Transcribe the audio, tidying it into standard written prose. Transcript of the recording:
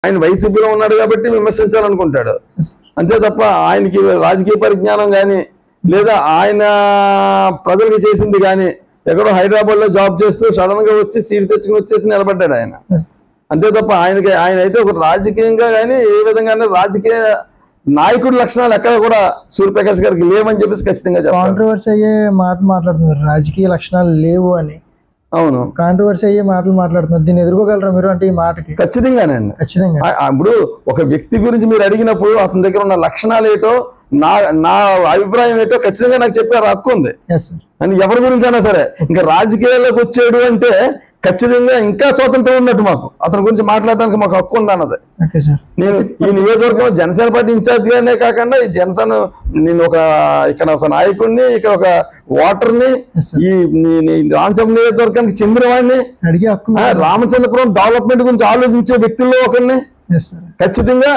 ఆయన వైసీపీలో ఉన్నాడు కాబట్టి విమర్శించాలనుకుంటాడు అంతే తప్ప ఆయనకి రాజకీయ పరిజ్ఞానం కానీ లేదా ఆయన ప్రజలకు చేసింది కానీ ఎక్కడో హైదరాబాద్ లో జాబ్ చేస్తూ సడన్ గా వచ్చి సీట్ తెచ్చుకుని వచ్చేసి నిలబడ్డాడు ఆయన అంతే తప్ప ఆయన అయితే ఒక రాజకీయంగా కానీ ఏ విధంగా రాజకీయ నాయకుడి లక్షణాలు ఎక్కడ కూడా సూర్యప్రకాష్ గారికి లేవని చెప్పేసి ఖచ్చితంగా కాంట్రవర్సీ అయ్యే మాట్లాడుతున్నారు రాజకీయ లక్షణాలు లేవు అని అవును కాంట్రవర్సీ అయ్యే మాట్లాడుతున్నారు దీన్ని ఎదుర్కోగలరా మీరు అంటే ఈ మాటకి ఖచ్చితంగానండి ఇప్పుడు ఒక వ్యక్తి గురించి మీరు అడిగినప్పుడు అతని దగ్గర ఉన్న లక్షణాలు ఏటో నా అభిప్రాయం ఏంటో ఖచ్చితంగా నాకు చెప్పే హక్కు ఉంది అని ఎవరి గురించి అయినా సరే ఇంకా రాజకీయాల్లోకి వచ్చాడు అంటే ఖచ్చితంగా ఇంకా స్వాతంత్రం ఉన్నట్టు మాకు అతని గురించి మాట్లాడడానికి మాకు హక్కు ఉంది అన్నది నేను ఈ నియోజకవర్గంలో జనసేన పార్టీ ఇన్ఛార్జ్ గానే కాకుండా ఈ జనసేన నేను ఇక్కడ ఒక నాయకుడిని ఇక్కడ ఒక ఓటర్ని ఈ రామచంద్ర నియోజకవర్గానికి చెందిన వాడిని రామచంద్రపురం డెవలప్మెంట్ గురించి ఆలోచించే వ్యక్తుల్లో ఒకరిని ఖచ్చితంగా